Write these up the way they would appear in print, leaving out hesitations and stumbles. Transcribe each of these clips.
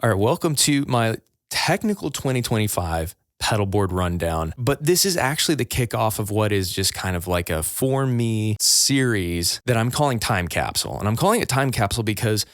All right, welcome to my technical 2025 pedalboard rundown. But this is actually the kickoff of what is just kind of like a for me series that I'm calling Time Capsule. And I'm calling it Time Capsule because,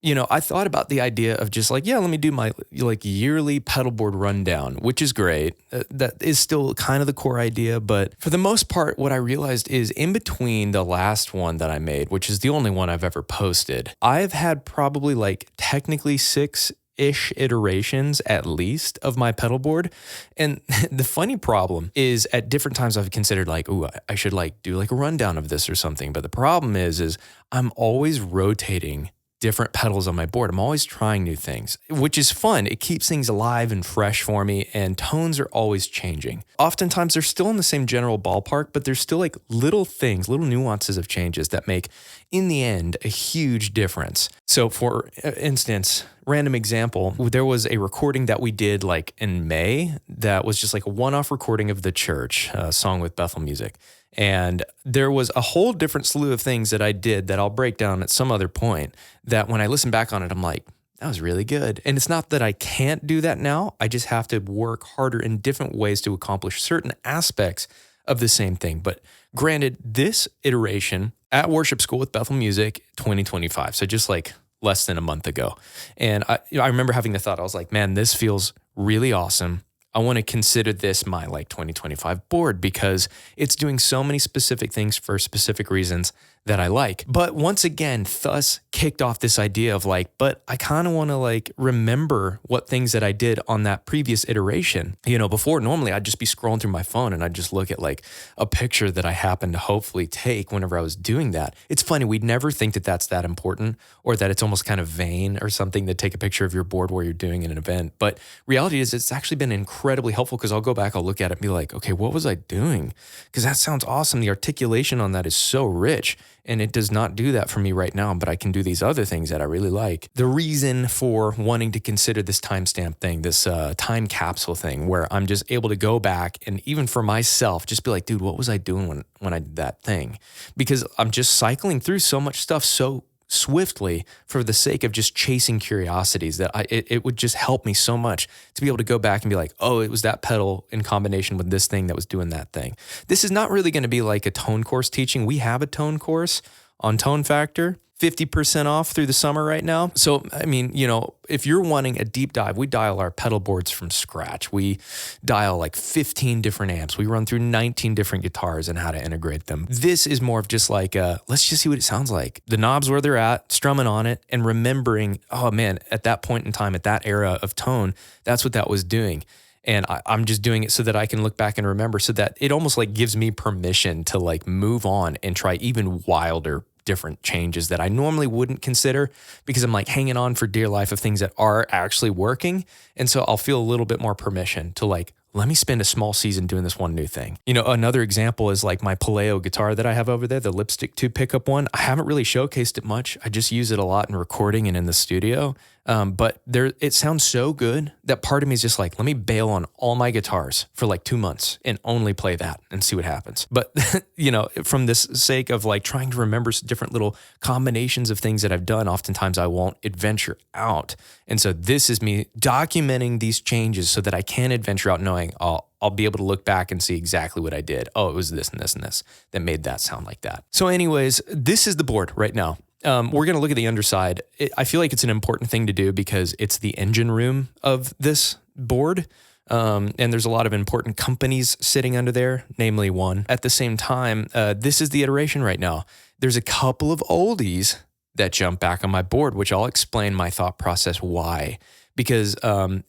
you know, I thought about the idea of just like, yeah, let me do my like yearly pedalboard rundown, which is great. That is still kind of the core idea. But for the most part, what I realized is in between the last one that I made, which is the only one I've ever posted, I've had probably like technically 6-ish iterations at least of my pedalboard. And the funny problem is at different times I've considered like, ooh, I should like do like a rundown of this or something. But the problem is I'm always rotating different pedals on my board. I'm always trying new things, which is fun. It keeps things alive and fresh for me, and tones are always changing. Oftentimes they're still in the same general ballpark, but there's still like little things, little nuances of changes that make, in the end, a huge difference. So for instance, random example, there was a recording that we did like in May that was just like a one-off recording of The Church, a song with Bethel Music. And there was a whole different slew of things that I did that I'll break down at some other point that when I listen back on it, I'm like, that was really good. And it's not that I can't do that now. I just have to work harder in different ways to accomplish certain aspects of the same thing. But granted, this iteration at Worship School with Bethel Music 2025, so just like less than a month ago. And I remember having the thought, I was like, man, this feels really awesome. I want to consider this my like 2025 board because it's doing so many specific things for specific reasons that I like. But once again, thus kicked off this idea of like, but I kind of want to like remember what things that I did on that previous iteration. You know, before normally I'd just be scrolling through my phone and I'd just look at like a picture that I happened to hopefully take whenever I was doing that. It's funny, we'd never think that that's that important or that it's almost kind of vain or something to take a picture of your board while you're doing an event. But reality is it's actually been incredibly helpful because I'll go back, I'll look at it and be like, okay, what was I doing? Because that sounds awesome. The articulation on that is so rich. And it does not do that for me right now, but I can do these other things that I really like. The reason for wanting to consider this timestamp thing, this time capsule thing, where I'm just able to go back and even for myself, just be like, dude, what was I doing when I did that thing? Because I'm just cycling through so much stuff so swiftly for the sake of just chasing curiosities that it would just help me so much to be able to go back and be like, oh, it was that pedal in combination with this thing that was doing that thing. This is not really going to be like a tone course teaching. We have a tone course on tone factor, 50% off through the summer right now. So, I mean, you know, if you're wanting a deep dive, we dial our pedal boards from scratch. We dial like 15 different amps. We run through 19 different guitars and how to integrate them. This is more of just like, let's just see what it sounds like. The knobs where they're at, strumming on it and remembering, oh man, at that point in time, at that era of tone, that's what that was doing. And I'm just doing it so that I can look back and remember so that it almost like gives me permission to like move on and try even wilder different changes that I normally wouldn't consider because I'm like hanging on for dear life of things that are actually working. And so I'll feel a little bit more permission to like, let me spend a small season doing this one new thing. You know, another example is like my Paleo guitar that I have over there, the lipstick tube pickup one. I haven't really showcased it much. I just use it a lot in recording and in the studio. But it sounds so good that part of me is just like, let me bail on all my guitars for like 2 months and only play that and see what happens. But, you know, from this sake of like trying to remember different little combinations of things that I've done, oftentimes I won't adventure out. And so this is me documenting these changes so that I can adventure out knowing I'll be able to look back and see exactly what I did. Oh, it was this and this and this that made that sound like that. So anyways, this is the board right now. We're going to look at the underside. I feel like it's an important thing to do because it's the engine room of this board. And there's a lot of important companies sitting under there, namely one. At the same time, this is the iteration right now. There's a couple of oldies that jump back on my board, which I'll explain my thought process why. Because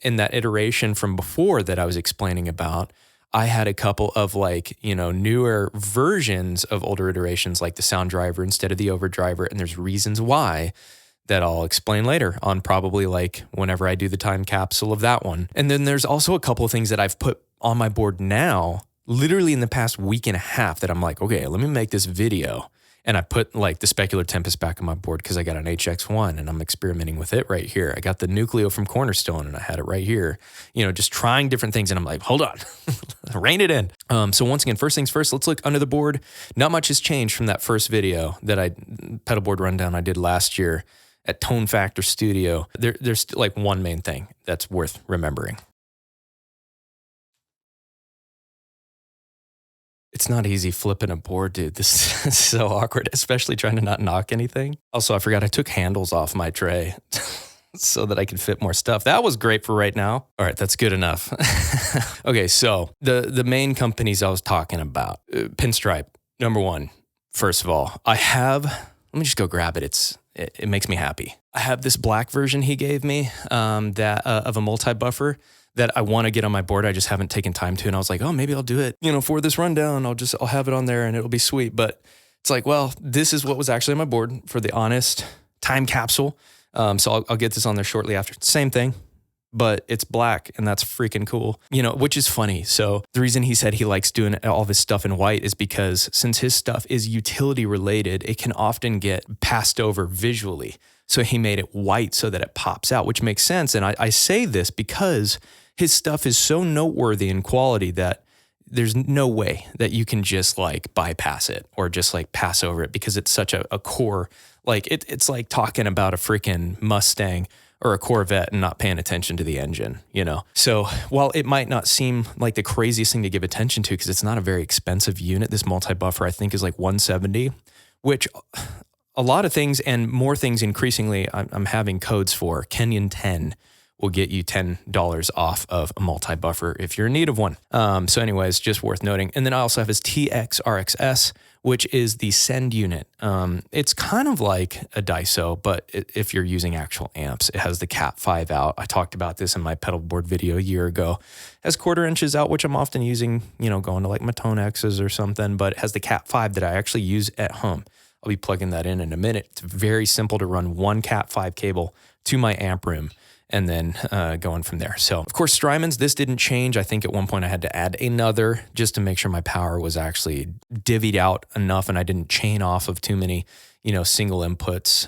in that iteration from before that I was explaining about, I had a couple of like, you know, newer versions of older iterations like the sound driver instead of the overdriver. And there's reasons why that I'll explain later on probably like whenever I do the time capsule of that one. And then there's also a couple of things that I've put on my board now, literally in the past week and a half that I'm like, okay, let me make this video. And I put like the Specular Tempus back on my board because I got an HX1 and I'm experimenting with it right here. I got the Nucleo from Cornerstone and I had it right here. You know, just trying different things and I'm like, hold on, rein it in. So once again, first things first, let's look under the board. Not much has changed from that first video that pedalboard rundown I did last year. at Tone Factor Studio. There's like one main thing that's worth remembering. It's not easy flipping a board, dude. This is so awkward, especially trying to not knock anything. Also, I forgot I took handles off my tray so that I could fit more stuff. That was great for right now. All right, that's good enough. Okay, so the main companies I was talking about, Pinstripe, number one. First of all, let me just go grab it. It makes me happy. I have this black version he gave me of a multi-buffer that I want to get on my board. I just haven't taken time to. And I was like, oh, maybe I'll do it, for this rundown. I'll have it on there and it'll be sweet. But it's like, well, this is what was actually on my board for the honest Time Capsule. So I'll get this on there shortly after. Same thing, but it's black and that's freaking cool, which is funny. So the reason he said he likes doing all of his stuff in white is because since his stuff is utility related, it can often get passed over visually. So he made it white so that it pops out, which makes sense. And I say this because his stuff is so noteworthy in quality that there's no way that you can just like bypass it or just like pass over it because it's such a core, like it's like talking about a freaking Mustang or a Corvette and not paying attention to the engine, So while it might not seem like the craziest thing to give attention to because it's not a very expensive unit, this multi-buffer I think is like $170, which a lot of things and more things increasingly I'm having codes for. Kenyon 10 will get you $10 off of a multi-buffer if you're in need of one. So anyways, just worth noting. And then I also have his TX-RXS, which is the send unit. It's kind of like a Daiso, but if you're using actual amps, it has the Cat 5 out. I talked about this in my Pedalboard video a year ago. It has 1/4 inches out, which I'm often using, going to like my Tone X's or something, but it has the Cat 5 that I actually use at home. I'll be plugging that in a minute. It's very simple to run one Cat 5 cable to my amp room and then going from there. So, of course, Strymon's, this didn't change. I think at one point I had to add another just to make sure my power was actually divvied out enough and I didn't chain off of too many, single inputs.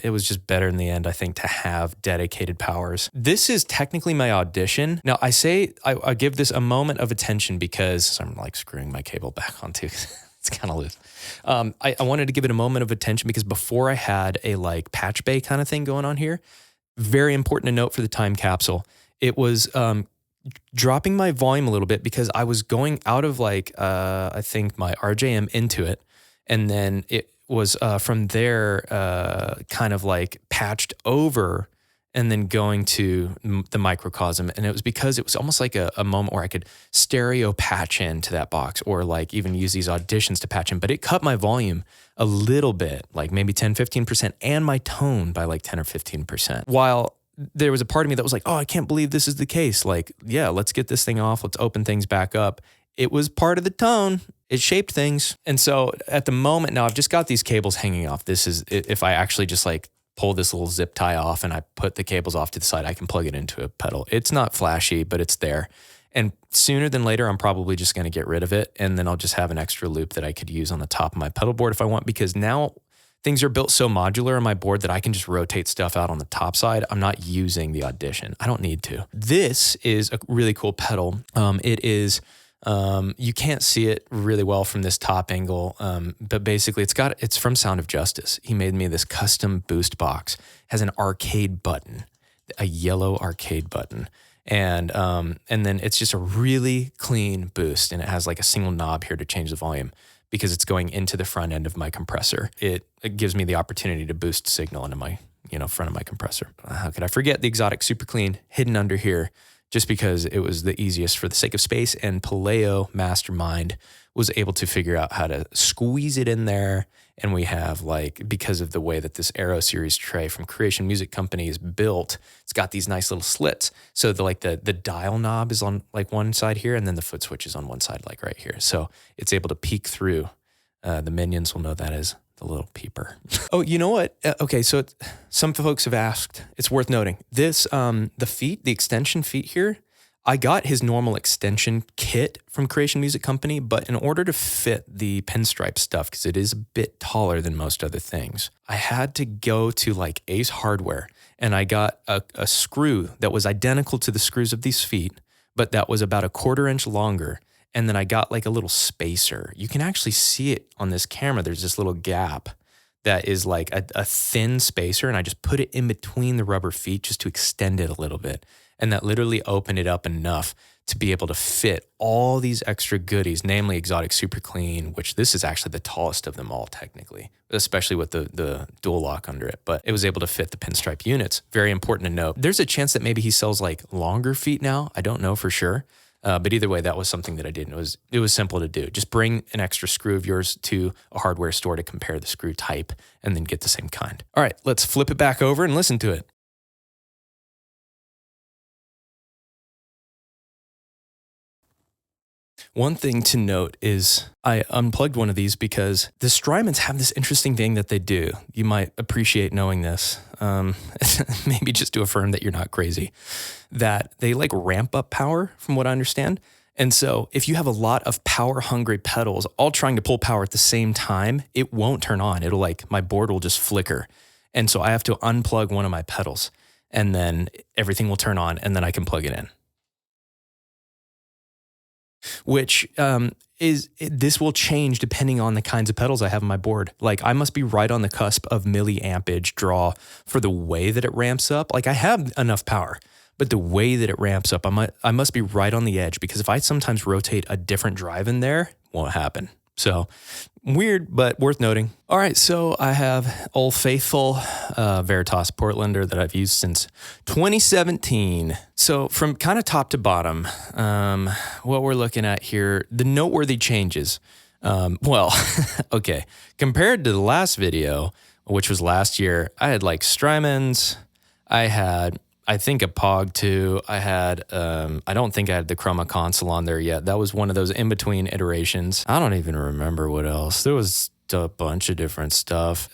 It was just better in the end, I think, to have dedicated powers. This is technically my audition. Now, I say I give this a moment of attention because I'm like screwing my cable back onto it's kind of loose. I wanted to give it a moment of attention because before I had a like patch bay kind of thing going on here. Very important to note for the Time Capsule. It was dropping my volume a little bit because I was going out of like, I think my RJM into it. And then it was from there kind of like patched over and then going to the Microcosm. And it was because it was almost like a moment where I could stereo patch into that box or like even use these auditions to patch in. But it cut my volume a little bit, like maybe 10, 15%, and my tone by like 10 or 15%. While there was a part of me that was like, oh, I can't believe this is the case. Like, yeah, let's get this thing off. Let's open things back up. It was part of the tone. It shaped things. And so at the moment now, I've just got these cables hanging off. This is, if I actually just like pull this little zip tie off and I put the cables off to the side, I can plug it into a pedal. It's not flashy, but it's there. And sooner than later, I'm probably just going to get rid of it. And then I'll just have an extra loop that I could use on the top of my pedal board if I want, because now things are built so modular on my board that I can just rotate stuff out on the top side. I'm not using the audition. I don't need to. This is a really cool pedal. It is, you can't see it really well from this top angle. But basically it's from Sound of Justice. He made me this custom boost box. It has an arcade button, a yellow arcade button. And then it's just a really clean boost, and it has like a single knob here to change the volume because it's going into the front end of my compressor. It gives me the opportunity to boost signal into my, front of my compressor. How could I forget the Exotic Super Clean hidden under here just because it was the easiest for the sake of space, and Paleo Mastermind was able to figure out how to squeeze it in there. And we have because of the way that this Aero Series tray from Creation Music Company is built, it's got these nice little slits. So the dial knob is on like one side here, and then the foot switch is on one side, like right here. So it's able to peek through. The minions will know that as the little peeper. Oh, you know what? Okay, so some folks have asked, it's worth noting, this, the extension feet here, I got his normal extension kit from Creation Music Company, but in order to fit the pinstripe stuff, because it is a bit taller than most other things, I had to go to like Ace Hardware, and I got a screw that was identical to the screws of these feet, but that was about 1/4 inch longer. And then I got like a little spacer. You can actually see it on this camera. There's this little gap that is like a thin spacer, and I just put it in between the rubber feet just to extend it a little bit. And that literally opened it up enough to be able to fit all these extra goodies, namely Exotic Super Clean, which this is actually the tallest of them all technically, especially with the dual lock under it. But it was able to fit the pinstripe units. Very important to note. There's a chance that maybe he sells like longer feet now. I don't know for sure. But either way, that was something that I did. And it was simple to do. Just bring an extra screw of yours to a hardware store to compare the screw type and then get the same kind. All right, let's flip it back over and listen to it. One thing to note is I unplugged one of these because the Strymons have this interesting thing that they do. You might appreciate knowing this, maybe just to affirm that you're not crazy, that they like ramp up power from what I understand. And so if you have a lot of power hungry pedals all trying to pull power at the same time, it won't turn on. It'll like, my board will just flicker. And so I have to unplug one of my pedals and then everything will turn on and then I can plug it in. Which this will change depending on the kinds of pedals I have on my board. Like I must be right on the cusp of milliampage draw for the way that it ramps up. Like I have enough power, but the way that it ramps up, I must be right on the edge, because if I sometimes rotate a different drive in there, it won't happen. So weird, but worth noting. All right, so I have Old Faithful Veritas Portlander that I've used since 2017. So from kind of top to bottom, what we're looking at here, the noteworthy changes. Okay, compared to the last video, which was last year, I had like Strymons, I think a Pog 2. I don't think I had the Chroma console on there yet. That was one of those in-between iterations. I don't even remember what else. There was a bunch of different stuff.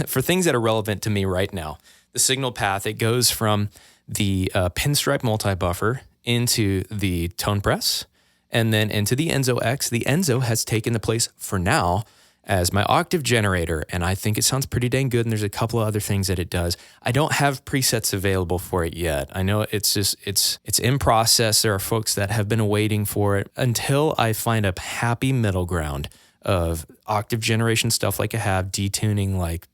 For things that are relevant to me right now, the signal path, it goes from the pinstripe multi-buffer into the tone press and then into the Enzo X. The Enzo has taken the place for now as my octave generator, and I think it sounds pretty dang good, and there's a couple of other things that it does. I don't have presets available for it yet. I know it's in process. There are folks that have been waiting for it until I find a happy middle ground of octave generation stuff like I have, detuning, like,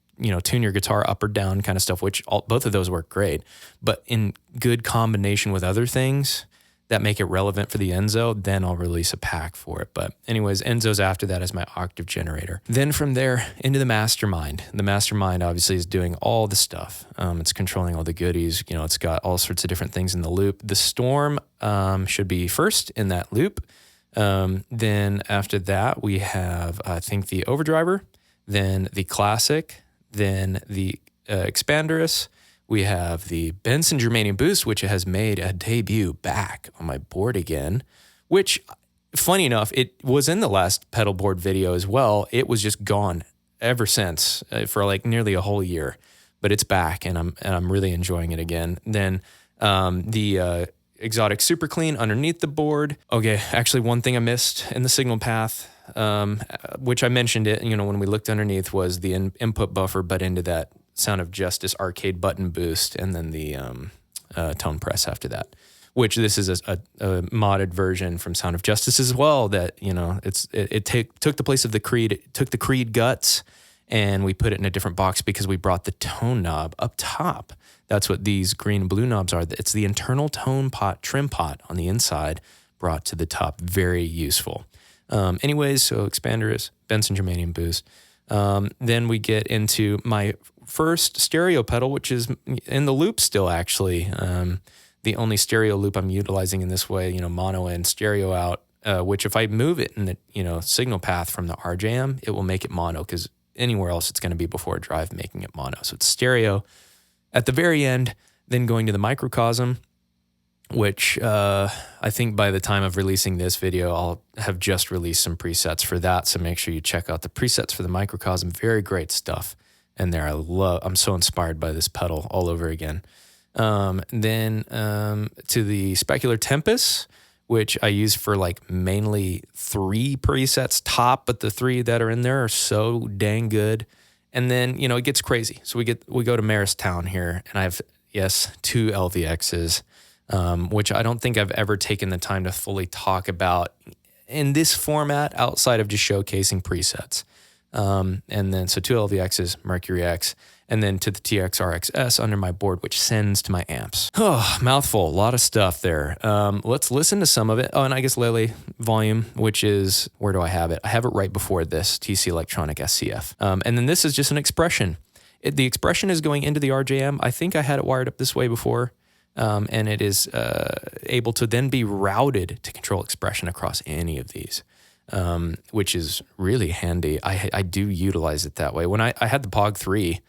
tune your guitar up or down kind of stuff, which both of those work great, but in good combination with other things that make it relevant for the Enzo, then I'll release a pack for it. But anyways, Enzo's after that as my octave generator. Then from there into the Mastermind. The Mastermind obviously is doing all the stuff. It's controlling all the goodies. It's got all sorts of different things in the loop. The Storm should be first in that loop. Then after that, we have, I think, the Overdriver, then the Classic, then the Expanderous. We have the Benson Germanium Boost, which has made a debut back on my board again, which, funny enough, it was in the last Pedalboard video as well. It was just gone ever since for like nearly a whole year, but it's back and I'm really enjoying it again. Then the Exotic Super Clean underneath the board. Okay, actually one thing I missed in the signal path, which I mentioned it, when we looked underneath, was the input buffer, but into that Sound of Justice arcade button boost, and then the tone press after that, which this is a modded version from Sound of Justice as well, that it took the place of the Creed. It took the Creed guts and we put it in a different box because we brought the tone knob up top. That's what these green and blue knobs are. It's the internal tone pot, trim pot on the inside brought to the top. Very useful. Anyways, so Expanderous, Benson Germanium Boost. Then we get into my first stereo pedal, which is in the loop still, actually. The only stereo loop I'm utilizing in this way, mono in, stereo out, which if I move it in the, signal path from the RJM, it will make it mono, because anywhere else it's going to be before a drive making it mono. So it's stereo at the very end, then going to the Microcosm, which I think by the time of releasing this video, I'll have just released some presets for that. So make sure you check out the presets for the Microcosm. Very great stuff in there. I'm so inspired by this pedal all over again. Then to the Specular Tempus, which I use for like mainly 3 presets top, but the 3 that are in there are so dang good. And then, it gets crazy. So we go to Maristown here, and I have, 2 LVXs. Which I don't think I've ever taken the time to fully talk about in this format outside of just showcasing presets. And then, so 2 LVXs, Mercury X, and then to the TX RXS under my board, which sends to my amps. Oh, mouthful, a lot of stuff there. Let's listen to some of it. Oh, and I guess Lele volume, which is, where do I have it? I have it right before this, TC Electronic SCF. And then this is just an expression. The expression is going into the RJM. I think I had it wired up this way before. And it is able to then be routed to control expression across any of these. Which is really handy. I do utilize it that way. When I had the POG 3,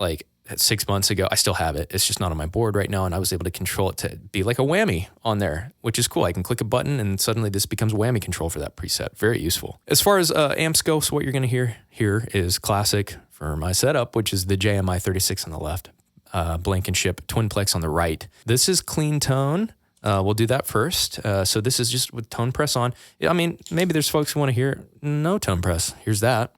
like 6 months ago, I still have it. It's just not on my board right now. And I was able to control it to be like a whammy on there, which is cool. I can click a button and suddenly this becomes whammy control for that preset. Very useful. As far as amps go, so what you're going to hear here is classic for my setup, which is the JMI 36 on the left, Blankenship Twinplex on the right. This is clean tone. We'll do that first. So this is just with tone press on. I mean, maybe there's folks who want to hear no tone press. Here's that.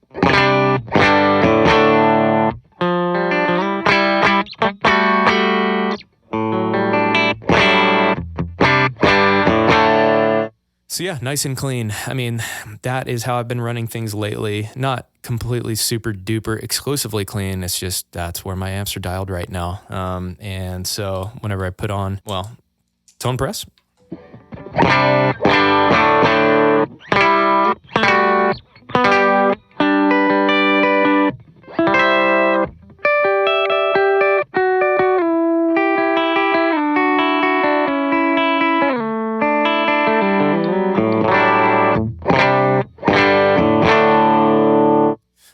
So yeah, nice and clean. I mean, that is how I've been running things lately. Not completely super duper exclusively clean. It's just, that's where my amps are dialed right now. And so whenever I put on, well, tone press.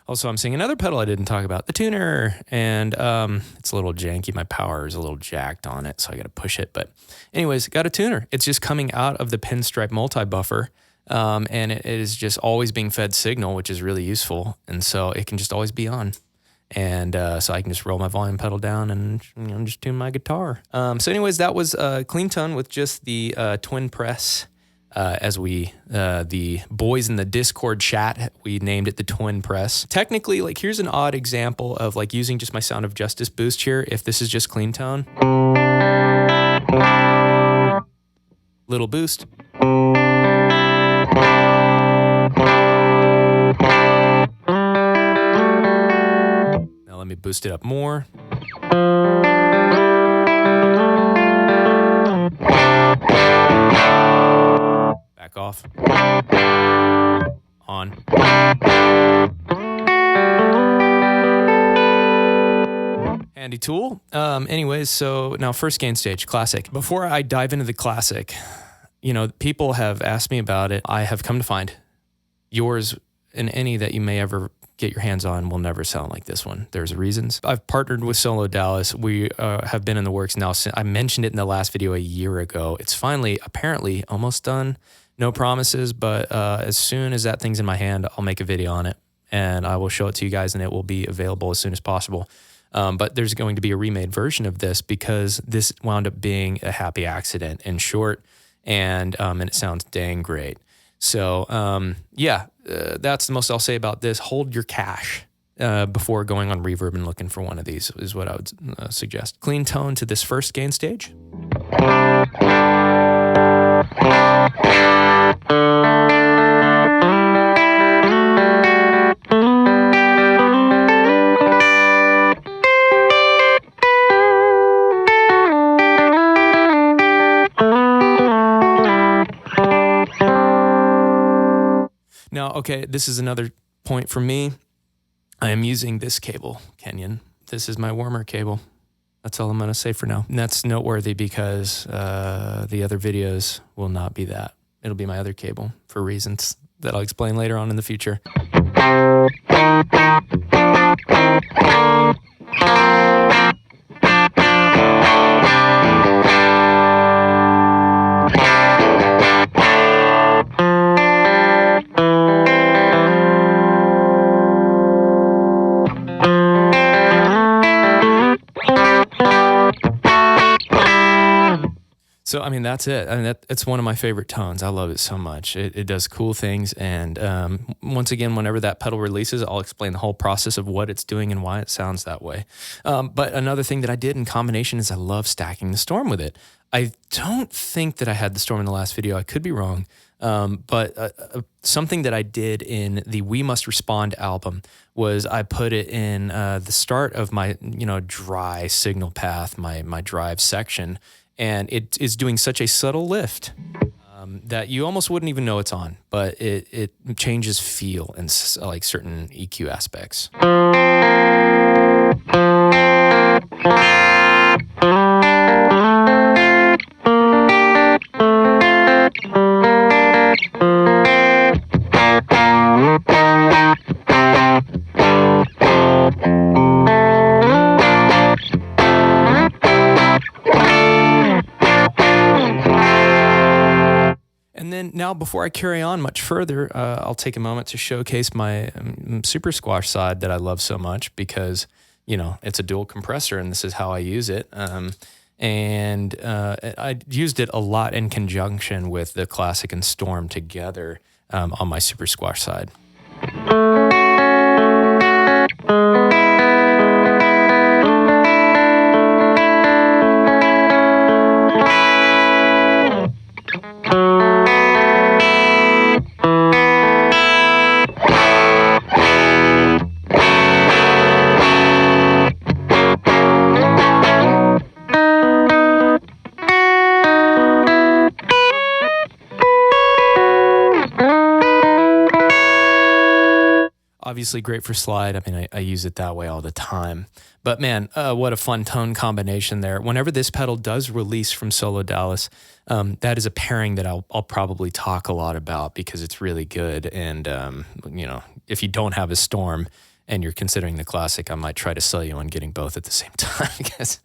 Also, I'm seeing another pedal I didn't talk about, the tuner, and it's a little janky. My power is a little jacked on it, so I got to push it. But anyways, got a tuner. It's just coming out of the PINSTRIPE multi-buffer, and it is just always being fed signal, which is really useful. And so it can just always be on. And so I can just roll my volume pedal down and just tune my guitar. So anyways, that was clean tone with just the twin press. As the boys in the Discord chat, we named it the twin press. Technically, like, here's an odd example of like using just my Sound of Justice boost here. If this is just clean tone, little boost. Now let me boost it up more. Back off. On. Handy tool. Anyways, so now first gain stage, classic. Before I dive into the classic, people have asked me about it. I have come to find yours and any that you may ever get your hands on will never sound like this one. There's reasons. I've partnered with Solodallas. We have been in the works now since I mentioned it in the last video a year ago. It's finally, apparently, almost done. No promises, but as soon as that thing's in my hand, I'll make a video on it and I will show it to you guys and it will be available as soon as possible. But there's going to be a remade version of this because this wound up being a happy accident in short, and it sounds dang great. So that's the most I'll say about this. Hold your cash before going on Reverb and looking for one of these is what I would suggest. Clean tone to this first gain stage. Now, okay, this is another point for me. I am using this cable, Kenyon. This is my warmer cable. That's all I'm going to say for now. And that's noteworthy because the other videos will not be that. It'll be my other cable for reasons that I'll explain later on in the future. So, I mean, that's it. I mean, it's one of my favorite tones. I love it so much. It does cool things. And once again, whenever that pedal releases, I'll explain the whole process of what it's doing and why it sounds that way. But another thing that I did in combination is I love stacking the Storm with it. I don't think that I had the Storm in the last video. I could be wrong. But something that I did in the We Must Respond album was I put it in the start of my, dry signal path, my drive section. And it is doing such a subtle lift that you almost wouldn't even know it's on, but it changes feel in like certain EQ aspects. Now, before I carry on much further, I'll take a moment to showcase my Super Squash side that I love so much because, it's a dual compressor and this is how I use it. And I used it a lot in conjunction with the Classic and Storm together on my Super Squash side. Obviously great for slide. I mean, I use it that way all the time. But man, what a fun tone combination there. Whenever this pedal does release from Solodallas, that is a pairing that I'll probably talk a lot about because it's really good. And, if you don't have a Storm and you're considering the Classic, I might try to sell you on getting both at the same time because,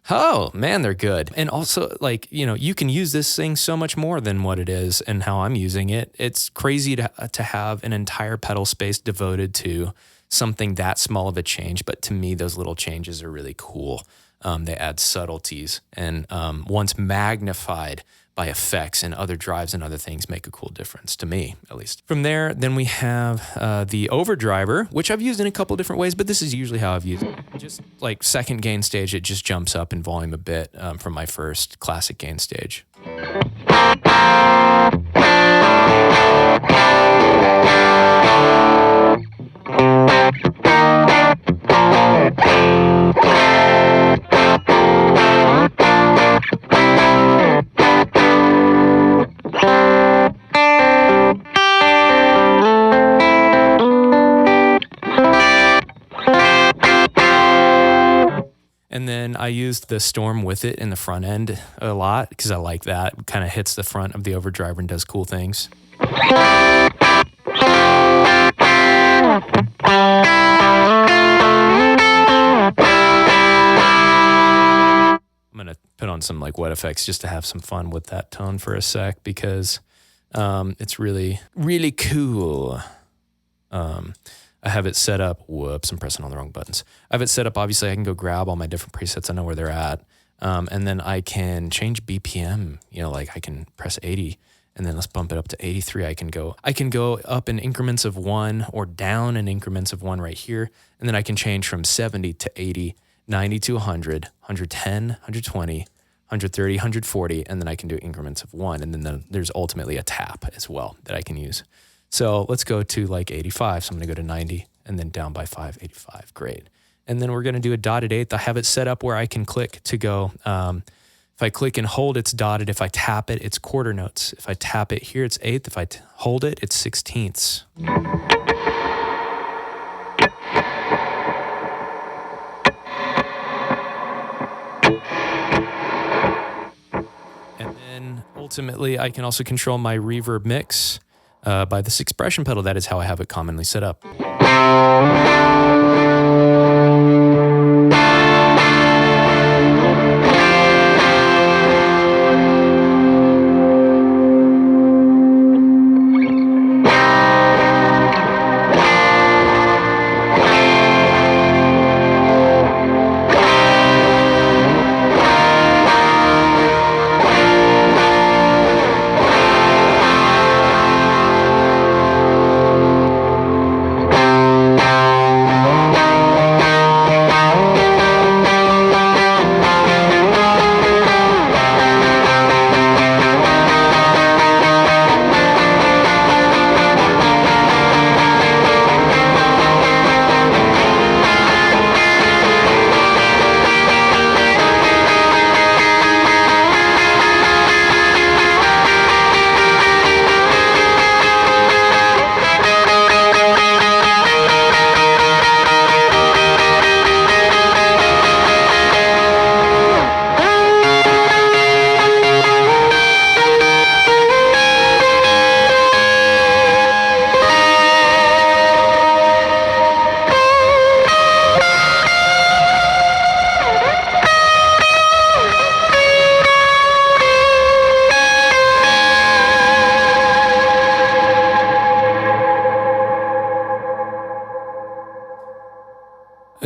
oh man, they're good. And also you can use this thing so much more than what it is and how I'm using it. It's crazy to have an entire pedal space devoted to something that small of a change. But to me, those little changes are really cool. They add subtleties and once magnified by effects and other drives and other things make a cool difference to me, at least. From there, then we have the Overdriver, which I've used in a couple different ways, but this is usually how I've used it. Just like second gain stage, it just jumps up in volume a bit from my first Classic gain stage. And then I used the Storm with it in the front end a lot because I like that. It kind of hits the front of the Overdriver and does cool things. I'm going to put on some wet effects just to have some fun with that tone for a sec because it's really, really cool. I have it set up. Whoops, I'm pressing all the wrong buttons. I have it set up. Obviously, I can go grab all my different presets. I know where they're at. And then I can change BPM. I can press 80 and then let's bump it up to 83. I can go up in increments of 1 or down in increments of 1 right here. And then I can change from 70 to 80, 90 to 100, 110, 120, 130, 140. And then I can do increments of 1. And then there's ultimately a tap as well that I can use. So let's go to 85. So I'm going to go to 90 and then down by 5, 85. Great. And then we're going to do a dotted eighth. I have it set up where I can click to go. If I click and hold, it's dotted. If I tap it, it's quarter notes. If I tap it here, it's eighth. If I hold it, it's sixteenths. And then ultimately, I can also control my reverb mix by this expression pedal. That is how I have it commonly set up.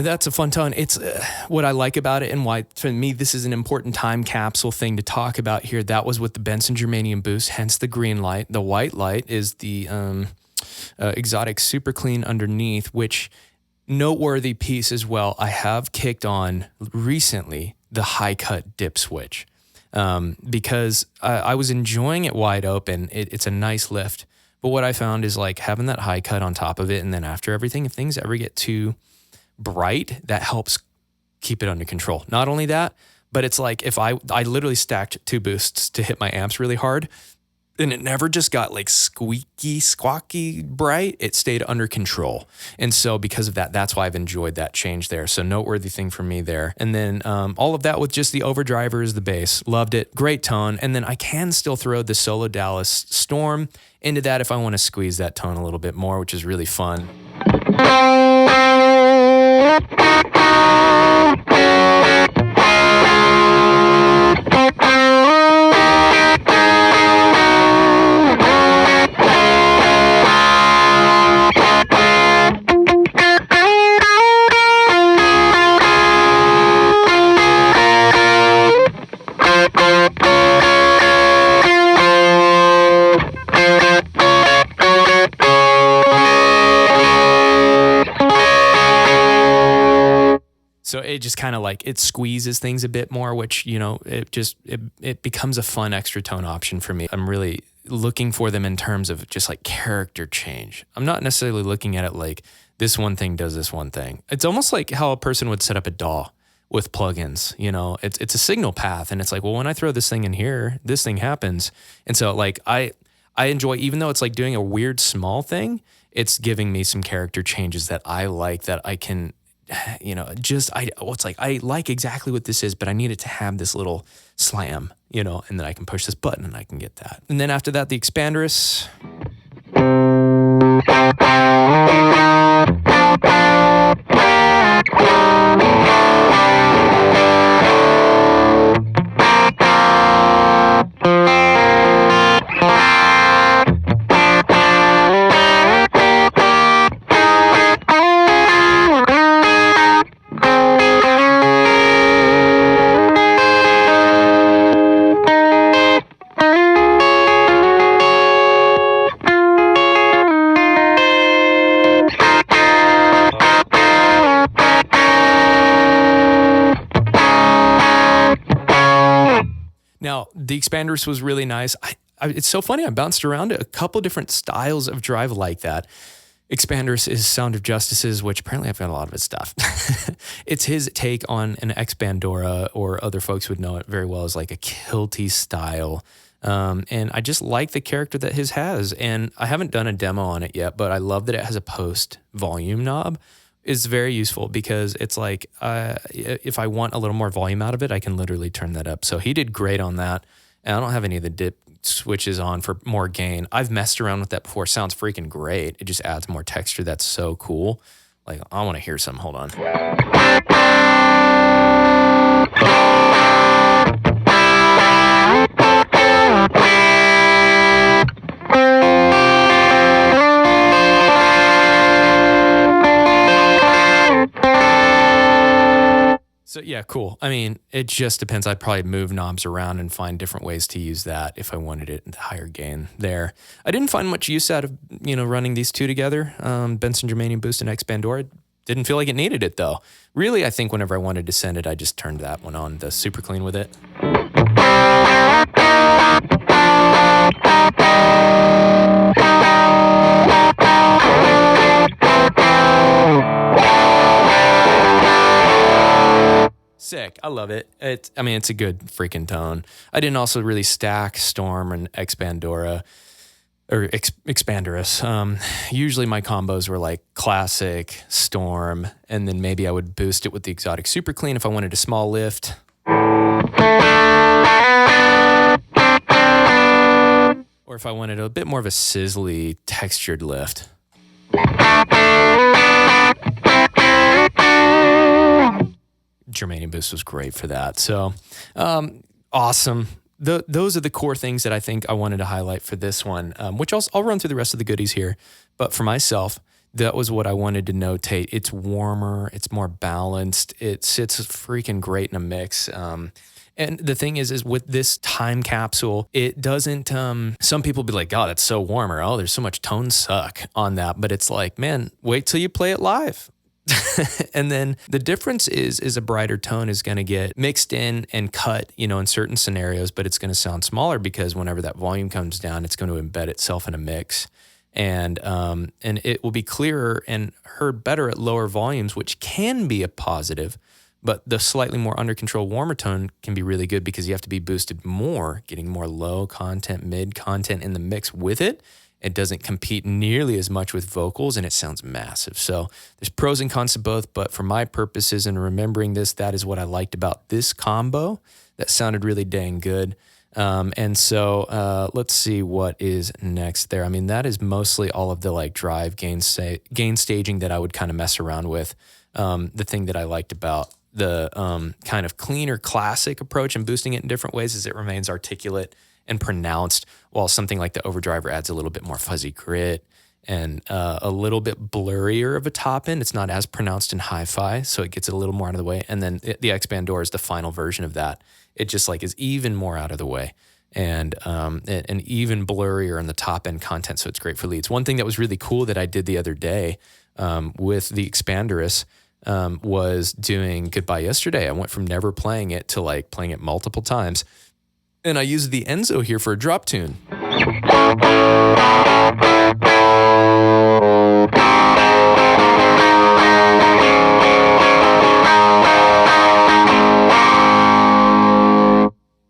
That's a fun tone. It's what I like about it, and why for me this is an important time capsule thing to talk about here. That was with the Benson Germanium boost, hence the green light. The white light is the exotic super clean underneath, which noteworthy piece as well. I have kicked on recently the high cut dip switch because I was enjoying it wide open. It's a nice lift, but what I found is like having that high cut on top of it, and then after everything, if things ever get too bright, that helps keep it under control. Not only that, but it's like if I literally stacked 2 boosts to hit my amps really hard, and it never just got like squeaky, squawky bright. It stayed under control. And so because of that, that's why I've enjoyed that change there. So noteworthy thing for me there. And then all of that with just the Overdriver as the bass. Loved it. Great tone. And then I can still throw the Solodallas Storm into that if I want to squeeze that tone a little bit more, which is really fun. So it just kind of like, it squeezes things a bit more, which, you know, it becomes a fun extra tone option for me. I'm really looking for them in terms of just like character change. I'm not necessarily looking at it like this one thing does this one thing. It's almost like how a person would set up a DAW with plugins, you know, it's a signal path. And it's like, well, when I throw this thing in here, this thing happens. And so like, I enjoy, even though it's like doing a weird small thing, it's giving me some character changes that I like, that I can, you know, it's like, I like exactly what this is, but I need it to have this little slam, you know, and then I can push this button and I can get that. And then after that, the Expanderous. Now, the Expanderous was really nice. It's so funny. I bounced around a couple different styles of drive like that. Expanderous is Sound of Justice's, which apparently I've got a lot of his stuff. It's his take on an Expandora, or other folks would know it very well as like a kilty style. And I just like the character that his has. And I haven't done a demo on it yet, but I love that it has a post volume knob. It's very useful because it's like, if I want a little more volume out of it, I can literally turn that up. So he did great on that. And I don't have any of the dip switches on for more gain. I've messed around with that before. Sounds freaking great. It just adds more texture. That's so cool. Like, I want to hear some. Hold on. So yeah, cool. I mean, it just depends. I'd probably move knobs around and find different ways to use that if I wanted it in the higher gain there. I didn't find much use out of, you know, running these two together, Benson Germanium Boost and Expandora. Didn't feel like it needed it though. Really, I think whenever I wanted to send it, I just turned that one on, the super clean with it. Sick. I love it. It's a good freaking tone. I didn't also really stack Storm and Expandora or Expanderous. Usually my combos were like Classic, Storm, and then maybe I would boost it with the Exotic Super Clean if I wanted a small lift. Or if I wanted a bit more of a sizzly, textured lift. Germanium Boost was great for that. So, awesome. Those are the core things that I think I wanted to highlight for this one, which I'll run through the rest of the goodies here. But for myself, that was what I wanted to notate. It's warmer, it's more balanced, it sits freaking great in a mix. And the thing is with this Time Capsule, it doesn't, some people be like, God, it's so warm, or, oh, there's so much tone suck on that. But it's like, man, wait till you play it live. And then the difference is a brighter tone is going to get mixed in and cut, in certain scenarios, but it's going to sound smaller because whenever that volume comes down, it's going to embed itself in a mix. And it will be clearer and heard better at lower volumes, which can be a positive. But the slightly more under control, warmer tone can be really good because you have to be boosted more, getting more low content, mid content in the mix with it. It doesn't compete nearly as much with vocals, and it sounds massive. So there's pros and cons to both, but for my purposes and remembering this, that is what I liked about this combo. That sounded really dang good. And so let's see what is next there. I mean, that is mostly all of the like drive gain staging that I would kind of mess around with. The thing that I liked about the kind of cleaner classic approach and boosting it in different ways is it remains articulate and pronounced, while something like the Overdriver adds a little bit more fuzzy grit and a little bit blurrier of a top end. It's not as pronounced in hi-fi, so it gets it a little more out of the way. And then the Expanderous is the final version of that. It just like is even more out of the way and even blurrier in the top end content, so it's great for leads. One thing that was really cool that I did the other day with the Expanderous was doing Goodbye Yesterday. I went from never playing it to like playing it multiple times. And I used the Enzo here for a drop tune.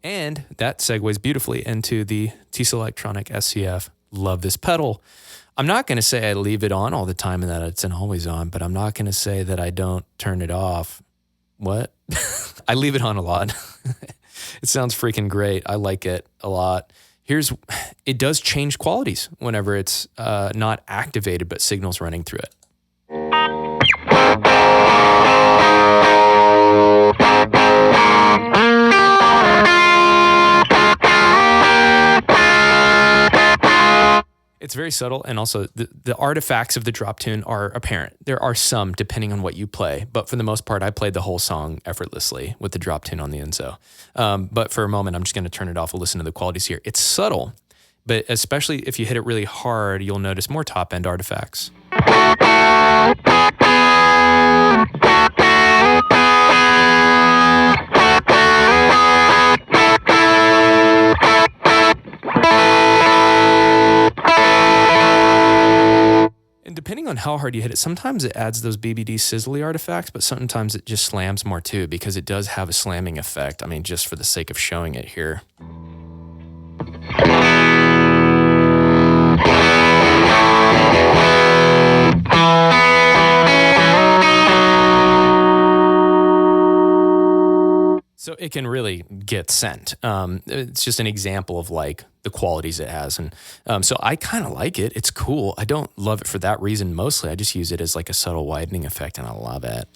And that segues beautifully into the TC Electronic SCF. Love this pedal. I'm not going to say I leave it on all the time and that it's an always on, but I'm not going to say that I don't turn it off. What? I leave it on a lot. It sounds freaking great. I like it a lot. It does change qualities whenever it's not activated, but signals running through it. It's very subtle, and also the artifacts of the drop tune are apparent. There are some, depending on what you play, but for the most part, I played the whole song effortlessly with the drop tune on the Enzo. But for a moment, I'm just going to turn it off and listen to the qualities here. It's subtle, but especially if you hit it really hard, you'll notice more top-end artifacts. And depending on how hard you hit it, sometimes it adds those BBD sizzly artifacts, but sometimes it just slams more too, because it does have a slamming effect. I mean, just for the sake of showing it here. So it can really get sent. It's just an example of like the qualities it has. And so I kind of like it. It's cool. I don't love it for that reason mostly. I just use it as like a subtle widening effect, and I love it.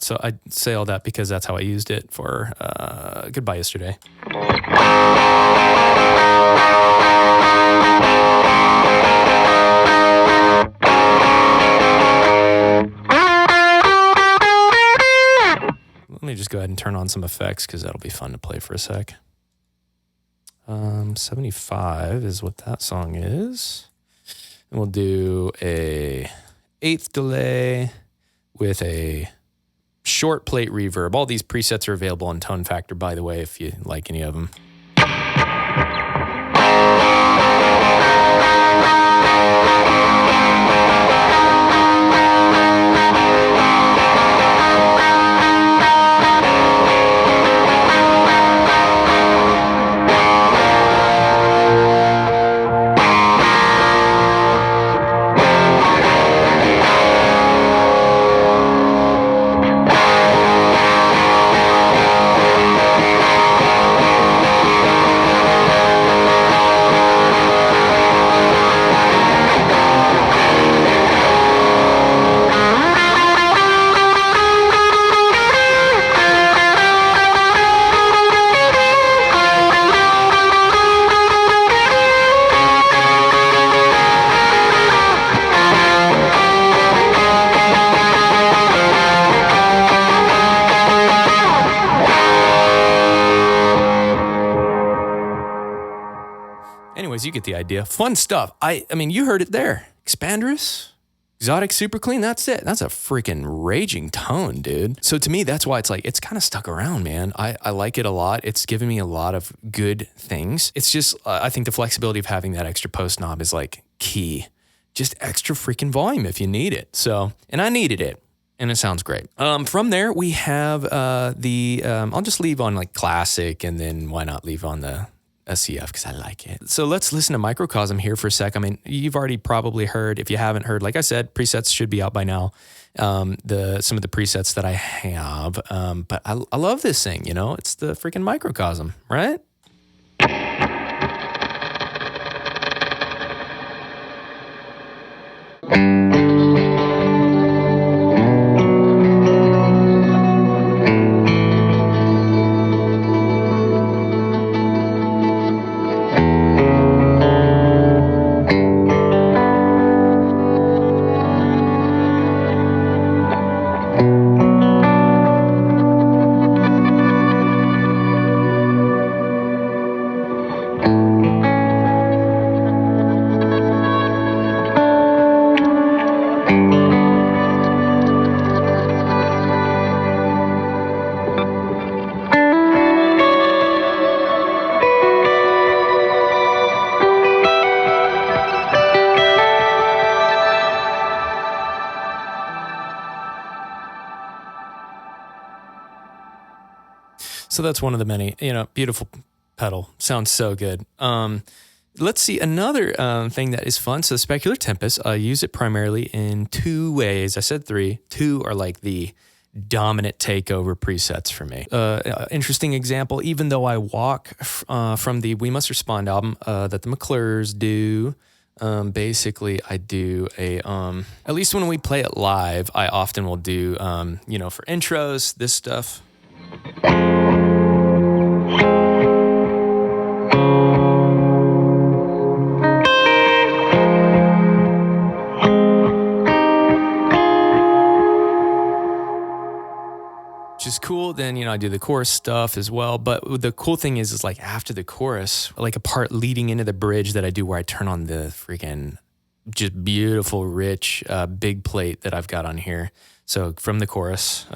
So I say all that because that's how I used it for Goodbye Yesterday. Let me just go ahead and turn on some effects because that'll be fun to play for a sec. 75 is what that song is. And we'll do a 8th delay with a short plate reverb. All these presets are available on Tone Factor, by the way, if you like any of them. you get the idea. Fun stuff. I mean, you heard it there. Expanderous, exotic, super clean. That's it. That's a freaking raging tone, dude. So to me, that's why it's like, it's kind of stuck around, man. I like it a lot. It's given me a lot of good things. It's just, I think the flexibility of having that extra post knob is like key. Just extra freaking volume if you need it. So, and I needed it. And it sounds great. From there, we have I'll just leave on like classic, and then why not leave on the SCF because I like it. So let's listen to Microcosm here for a sec. I mean, you've already probably heard. If you haven't heard, like I said, presets should be out by now. Some of the presets that I have. But I love this thing, you know? It's the freaking Microcosm, right? So that's one of the many, beautiful pedal. Sounds so good. Let's see another thing that is fun. So the Specular Tempus, I use it primarily in two ways. I said three. Two are like the dominant takeover presets for me. Interesting example, even though I walk from the We Must Respond album that the McClures do, basically I do at least when we play it live, I often will do, for intros, this stuff. Which is cool. Then, I do the chorus stuff as well. But the cool thing is like after the chorus, like a part leading into the bridge that I do where I turn on the freaking just beautiful, rich, big plate that I've got on here. So from the chorus.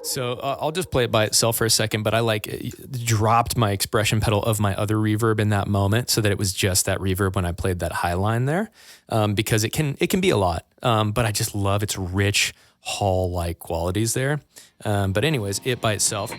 So I'll just play it by itself for a second, but I dropped my expression pedal of my other reverb in that moment so that it was just that reverb when I played that high line there, because it can be a lot, but I just love its rich hall-like qualities there. But anyways, it by itself.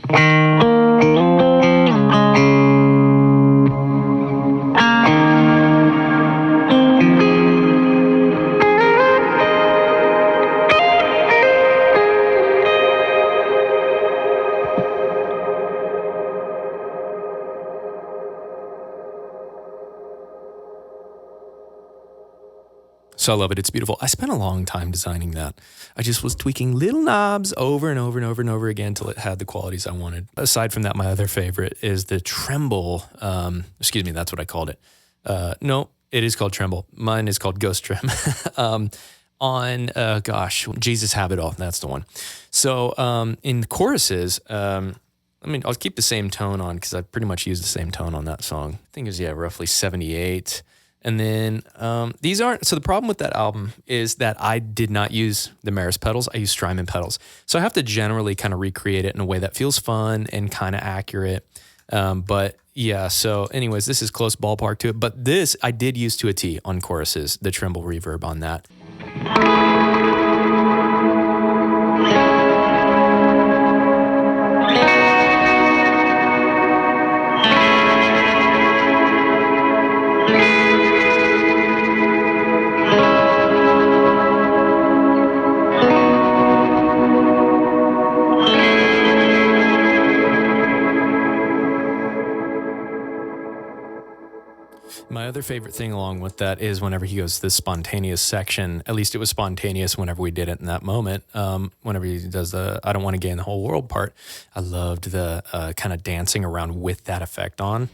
So I love it. It's beautiful. I spent a long time designing that. I just was tweaking little knobs over and over and over and over again until it had the qualities I wanted. Aside from that, my other favorite is the tremble. That's what I called it. No, it is called tremble. Mine is called ghost trim. Jesus Have It All. That's the one. So in choruses, I'll keep the same tone on because I pretty much use the same tone on that song. I think it was, roughly 78. And then these aren't, so the problem with that album is that I did not use the Maris pedals, I used Strymon pedals. So I have to generally kind of recreate it in a way that feels fun and kind of accurate. But yeah, so anyways, this is close ballpark to it. But this I did use to a T on choruses, the tremble reverb on that. My other favorite thing along with that is whenever he goes to the spontaneous section, at least it was spontaneous whenever we did it in that moment. Whenever he does the I don't want to gain the whole world part, I loved the kind of dancing around with that effect on.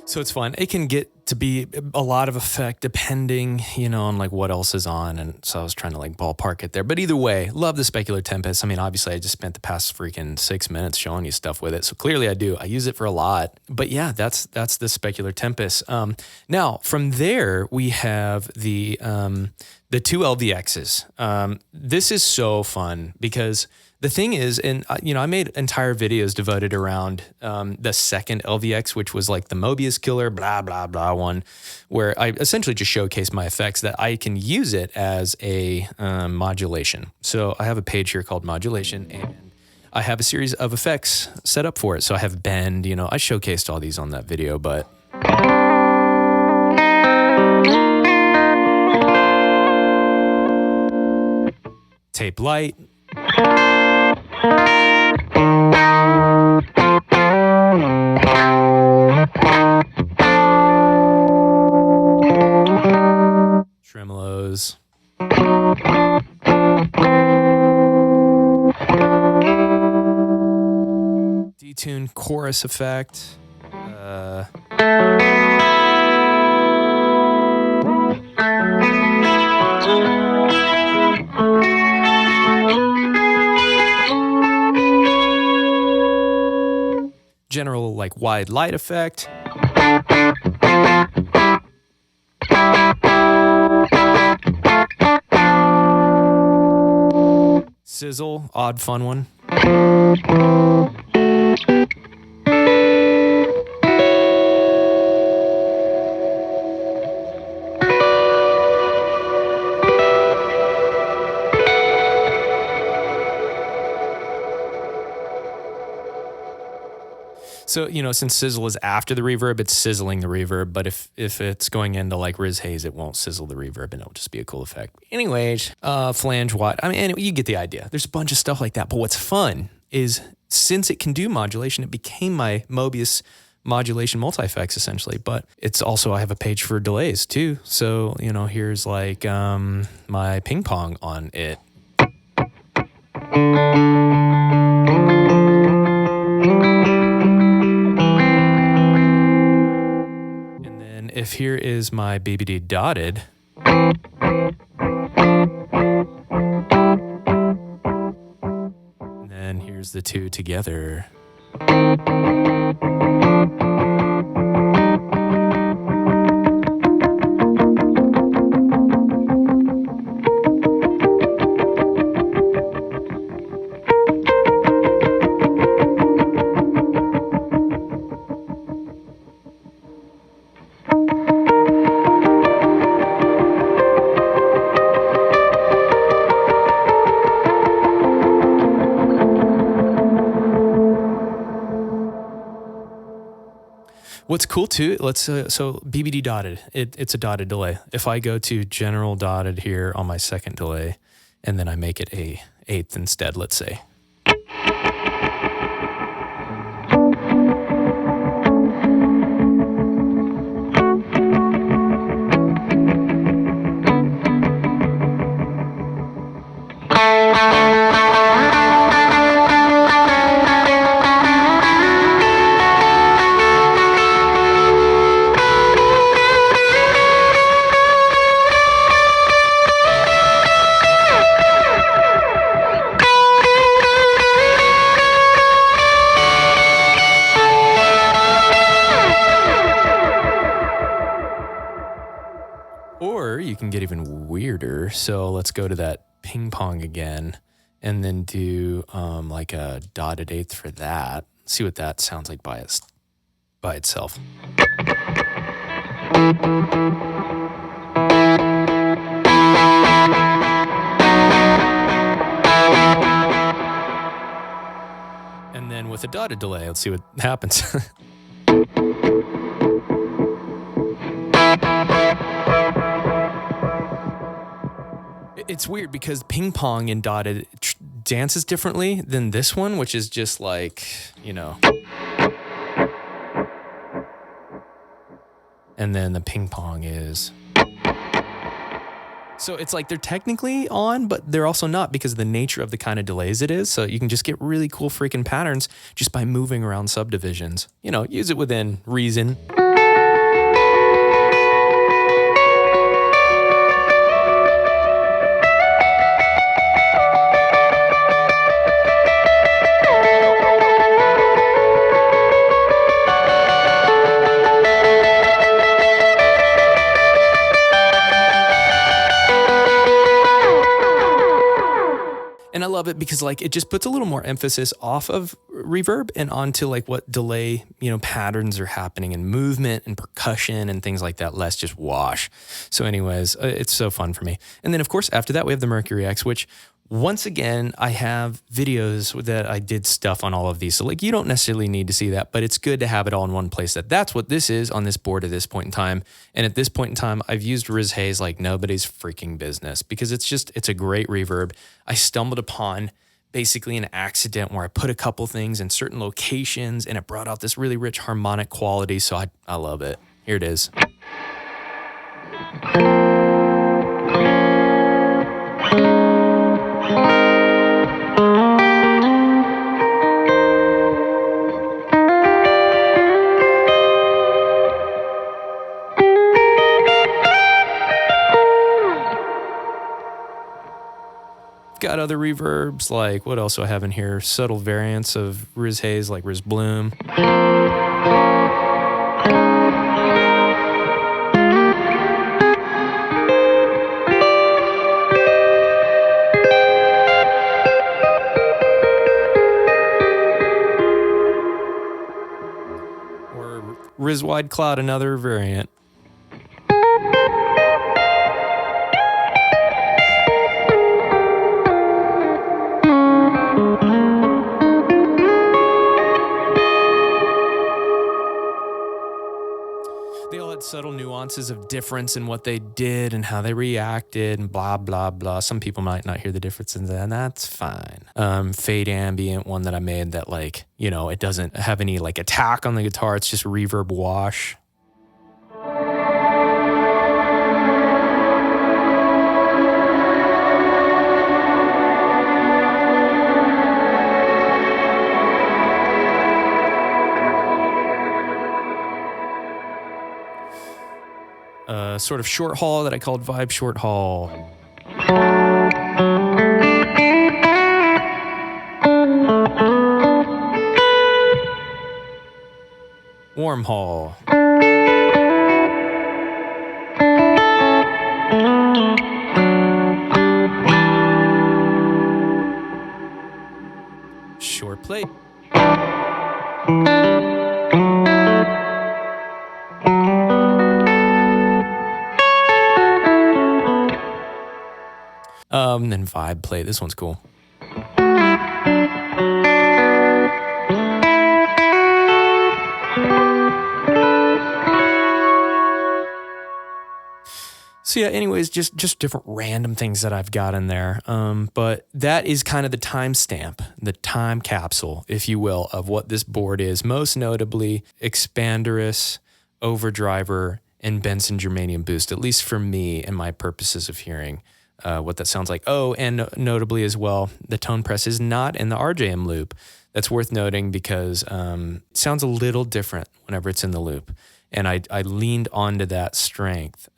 So it's fun. It can get to be a lot of effect depending, on like what else is on. And so I was trying to like ballpark it there. But either way, love the Specular Tempus. I mean, obviously I just spent the past freaking 6 minutes showing you stuff with it. So clearly I do. I use it for a lot. But yeah, that's the Specular Tempus. Now from there we have the 2 LVXs. This is so fun because the thing is, and I made entire videos devoted around the second LVX, which was like the Mobius killer, blah, blah, blah one, where I essentially just showcased my effects that I can use it as a modulation. So I have a page here called modulation, and I have a series of effects set up for it. So I have bend, I showcased all these on that video, but... tape light. Tremolos. Detune chorus effect. General like wide light effect. Sizzle, odd fun one. So, since sizzle is after the reverb, it's sizzling the reverb. But if it's going into like Riz Haze, it won't sizzle the reverb and it'll just be a cool effect. Anyways, flange watt. I mean, anyway, you get the idea. There's a bunch of stuff like that. But what's fun is since it can do modulation, it became my Mobius modulation multi-effects essentially. But it's also, I have a page for delays too. So, here's like my ping pong on it. If here is my BBD dotted, and then here's the two together. What's cool too, so BBD dotted, it's a dotted delay. If I go to general dotted here on my second delay, and then I make it a eighth instead, let's say. Get even weirder. So let's go to that ping pong again and then do like a dotted eighth for that. See what that sounds like by by itself. And then with a dotted delay, let's see what happens. It's weird because ping pong in dotted dances differently than this one, which is just like, you know. And then the ping pong is. So it's like they're technically on, but they're also not because of the nature of the kind of delays it is. So you can just get really cool freaking patterns just by moving around subdivisions. You know, use it within reason. And I love it because like it just puts a little more emphasis off of reverb and onto like what delay, you know, patterns are happening and movement and percussion and things like that. Less just wash. So anyways, it's so fun for me. And then of course, after that, we have the Mercury X, which once again, I have videos that I did stuff on all of these. So like, you don't necessarily need to see that, but it's good to have it all in one place. That's what this is on this board at this point in time. And at this point in time, I've used Riz Haze like nobody's freaking business because it's a great reverb. I stumbled upon basically an accident where I put a couple things in certain locations and it brought out this really rich harmonic quality. So I love it. Here it is. Got other reverbs, like what else do I have in here? Subtle variants of Riz Haze, like Riz Bloom. Or Riz Wide Cloud, another variant. Subtle nuances of difference in what they did and how they reacted and blah, blah, blah. Some people might not hear the difference in that, and that's fine. Fade ambient, one that I made that like, you know, it doesn't have any like attack on the guitar. It's just reverb wash. Sort of short haul that I called Vibe Short Haul. Warm haul. Short plate. Then vibe play. This one's cool. So yeah, anyways, just different random things that I've got in there. But that is kind of the timestamp, the time capsule, if you will, of what this board is. Most notably, Expanderous, Overdriver, and Benson Germanium Boost, at least for me and my purposes of hearing what that sounds like. Oh, and notably as well, the tone press is not in the RJM loop. That's worth noting because it sounds a little different whenever it's in the loop. And I leaned onto that strength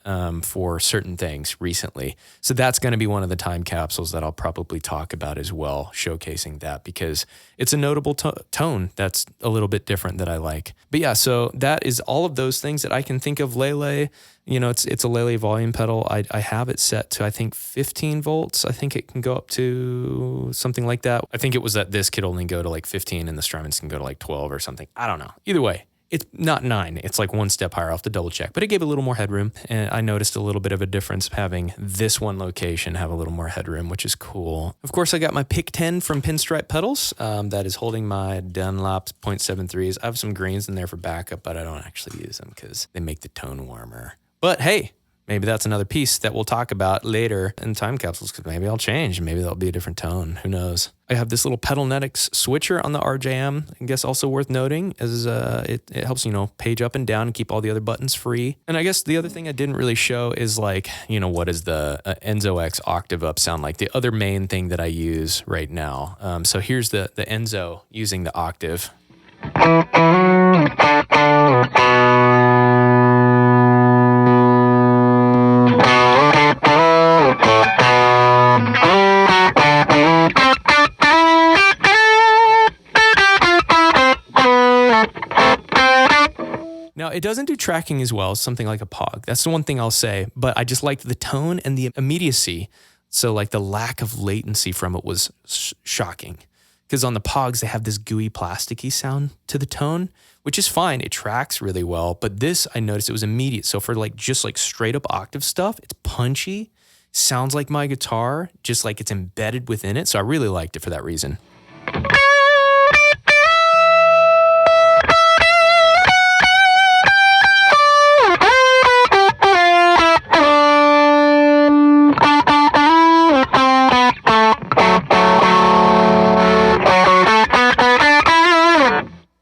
for certain things recently. So that's going to be one of the time capsules that I'll probably talk about as well, showcasing that because it's a notable tone that's a little bit different that I like. But yeah, so that is all of those things that I can think of. Lele, you know, it's a Lele volume pedal. I have it set to, I think, 15 volts. I think it can go up to something like that. I think it was that this could only go to like 15 and the Strymons can go to like 12 or something. I don't know. Either way. It's not 9. It's like one step higher. I'll have to double check. But it gave a little more headroom. And I noticed a little bit of a difference having this one location have a little more headroom, which is cool. Of course, I got my Pick 10 from PINSTRIPE pedals. That is holding my Dunlop 0.73s. I have some greens in there for backup, but I don't actually use them because they make the tone warmer. But hey, maybe that's another piece that we'll talk about later in Time Capsules, because maybe I'll change. Maybe that'll be a different tone. Who knows? I have this little Pedalnetics switcher on the RJM. I guess also worth noting is it helps, page up and down and keep all the other buttons free. And I guess the other thing I didn't really show is like, what does the Enzo X Octave Up sound like? The other main thing that I use right now. So here's the Enzo using the octave. Now, it doesn't do tracking as well as something like a Pog. That's the one thing I'll say, but I just liked the tone and the immediacy. So like the lack of latency from it was shocking. Because on the Pogs, they have this gooey, plasticky sound to the tone, which is fine. It tracks really well. But this, I noticed it was immediate. So for just straight up octave stuff, it's punchy, sounds like my guitar, just like it's embedded within it. So I really liked it for that reason.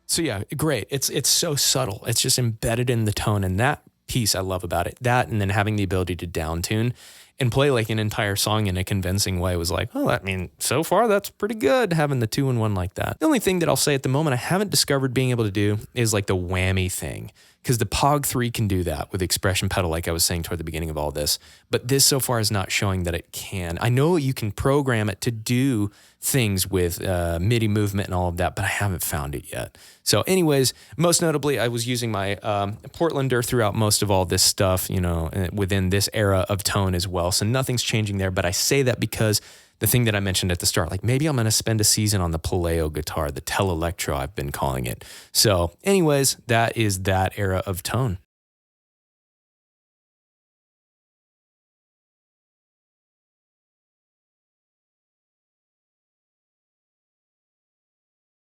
So yeah, great. It's so subtle. It's just embedded in the tone, and that piece I love about it. That, and then having the ability to down tune and play like an entire song in a convincing way was like, oh, so far that's pretty good, having the 2-in-1 like that. The only thing that I'll say at the moment I haven't discovered being able to do is like the whammy thing, because the Pog 3 can do that with expression pedal, like I was saying toward the beginning of all this. But this so far is not showing that it can. I know you can program it to do things with MIDI movement and all of that, but I haven't found it yet. So anyways, most notably, I was using my Portlander throughout most of all this stuff, within this era of tone as well. So nothing's changing there, but I say that because the thing that I mentioned at the start, like maybe I'm going to spend a season on the Paleo guitar, the Tel Electro I've been calling it. So anyways, that is that era of tone.